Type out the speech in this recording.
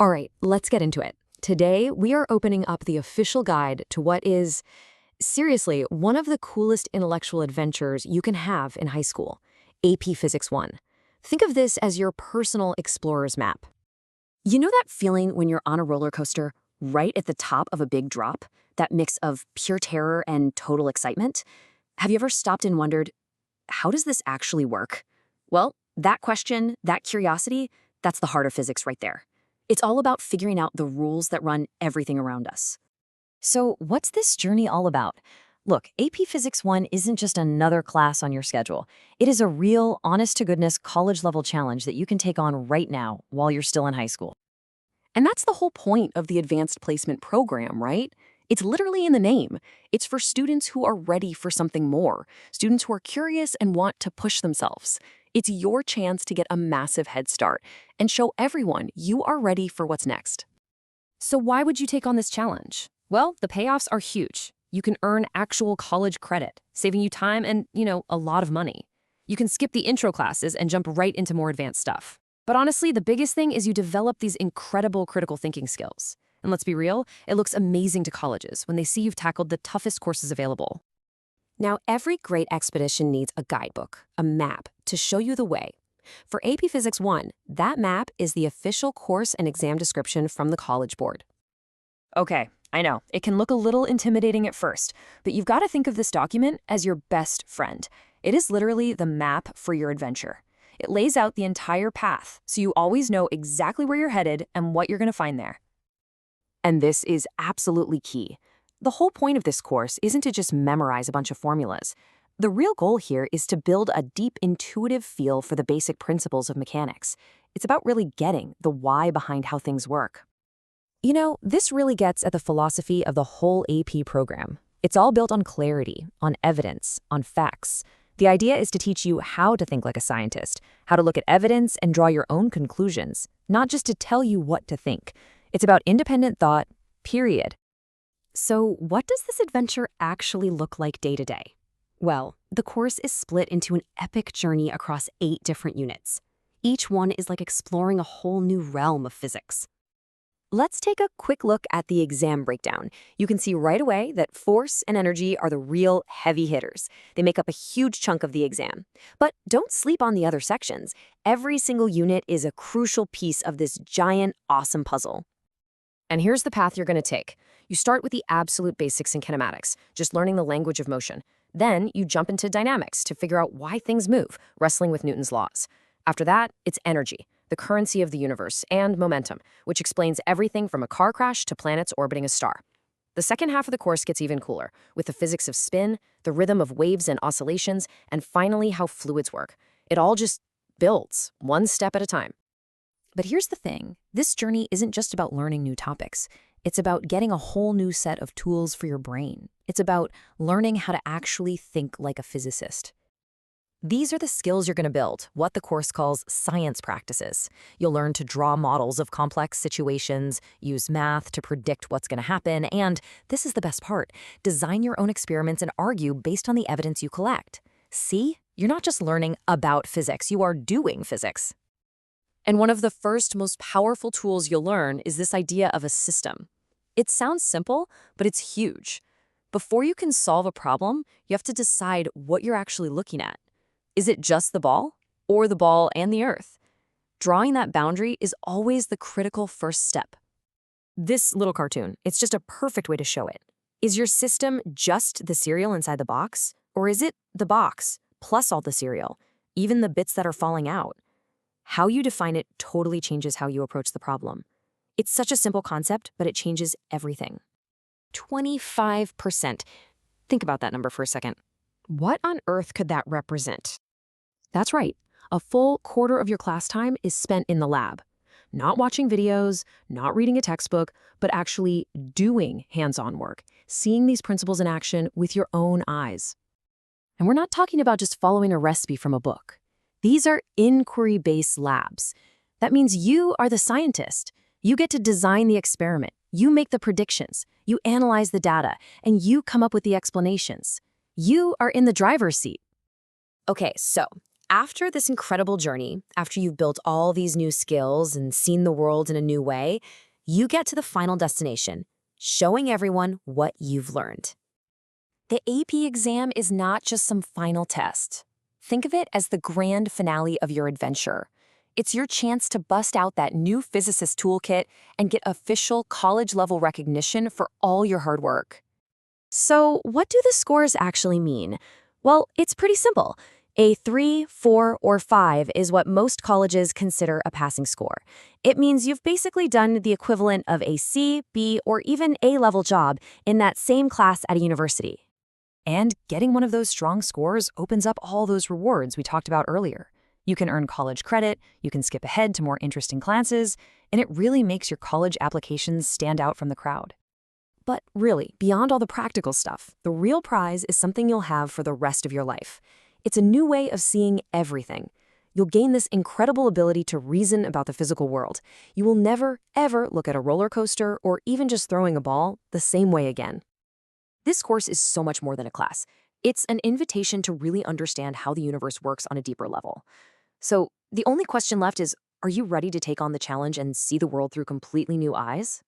All right, let's get into it. Today, we are opening up the official guide to what is, seriously, one of the coolest intellectual adventures you can have in high school, AP Physics 1. Think of this as your personal explorer's map. You know that feeling when you're on a roller coaster, right at the top of a big drop? That mix of pure terror and total excitement? Have you ever stopped and wondered, how does this actually work? Well, that question, that curiosity, that's the heart of physics right there. It's all about figuring out the rules that run everything around us. So, what's this journey all about? Look, AP Physics 1 isn't just another class on your schedule. It is a real, honest-to-goodness college-level challenge that you can take on right now while you're still in high school. And that's the whole point of the Advanced Placement Program, right? It's literally in the name. It's for students who are ready for something more, students who are curious and want to push themselves. It's your chance to get a massive head start and show everyone you are ready for what's next. So why would you take on this challenge? Well, the payoffs are huge. You can earn actual college credit, saving you time and, a lot of money. You can skip the intro classes and jump right into more advanced stuff. But honestly, the biggest thing is you develop these incredible critical thinking skills. And let's be real, it looks amazing to colleges when they see you've tackled the toughest courses available. Now, every great expedition needs a guidebook, a map, to show you the way. For AP Physics 1, that map is the official course and exam description from the College Board. Okay, I know, it can look a little intimidating at first, but you've got to think of this document as your best friend. It is literally the map for your adventure. It lays out the entire path, so you always know exactly where you're headed and what you're going to find there. And this is absolutely key. The whole point of this course isn't to just memorize a bunch of formulas. The real goal here is to build a deep intuitive feel for the basic principles of mechanics. It's about really getting the why behind how things work. This really gets at the philosophy of the whole AP program. It's all built on clarity, on evidence, on facts. The idea is to teach you how to think like a scientist, how to look at evidence and draw your own conclusions, not just to tell you what to think. It's about independent thought, period. So what does this adventure actually look like day to day? Well, the course is split into an epic journey across 8 different units. Each one is like exploring a whole new realm of physics. Let's take a quick look at the exam breakdown. You can see right away that force and energy are the real heavy hitters. They make up a huge chunk of the exam. But don't sleep on the other sections. Every single unit is a crucial piece of this giant, awesome puzzle. And here's the path you're going to take. You start with the absolute basics in kinematics, just learning the language of motion. Then you jump into dynamics to figure out why things move, wrestling with Newton's laws. After that, it's energy, the currency of the universe, and momentum, which explains everything from a car crash to planets orbiting a star. The second half of the course gets even cooler, with the physics of spin, the rhythm of waves and oscillations, and finally how fluids work. It all just builds, one step at a time. But here's the thing, this journey isn't just about learning new topics. It's about getting a whole new set of tools for your brain. It's about learning how to actually think like a physicist. These are the skills you're going to build, what the course calls science practices. You'll learn to draw models of complex situations, use math to predict what's going to happen, and, this is the best part, design your own experiments and argue based on the evidence you collect. See? You're not just learning about physics, you are doing physics. And one of the first, most powerful tools you'll learn is this idea of a system. It sounds simple, but it's huge. Before you can solve a problem, you have to decide what you're actually looking at. Is it just the ball, or the ball and the earth? Drawing that boundary is always the critical first step. This little cartoon, it's just a perfect way to show it. Is your system just the cereal inside the box? Or is it the box, plus all the cereal, even the bits that are falling out? How you define it totally changes how you approach the problem. It's such a simple concept, but it changes everything. 25%. Think about that number for a second. What on earth could that represent? That's right. A full quarter of your class time is spent in the lab. Not watching videos, not reading a textbook, but actually doing hands-on work, seeing these principles in action with your own eyes. And we're not talking about just following a recipe from a book. These are inquiry-based labs. That means you are the scientist. You get to design the experiment. You make the predictions. You analyze the data, and you come up with the explanations. You are in the driver's seat. Okay, so after this incredible journey, after you've built all these new skills and seen the world in a new way, you get to the final destination, showing everyone what you've learned. The AP exam is not just some final test. Think of it as the grand finale of your adventure. It's your chance to bust out that new physicist toolkit and get official college-level recognition for all your hard work. So, what do the scores actually mean? Well, it's pretty simple. A 3, 4, or 5 is what most colleges consider a passing score. It means you've basically done the equivalent of a C, B, or even A-level job in that same class at a university. And getting one of those strong scores opens up all those rewards we talked about earlier. You can earn college credit, you can skip ahead to more interesting classes, and it really makes your college applications stand out from the crowd. But really, beyond all the practical stuff, the real prize is something you'll have for the rest of your life. It's a new way of seeing everything. You'll gain this incredible ability to reason about the physical world. You will never, ever look at a roller coaster or even just throwing a ball the same way again. This course is so much more than a class. It's an invitation to really understand how the universe works on a deeper level. So the only question left is, are you ready to take on the challenge and see the world through completely new eyes?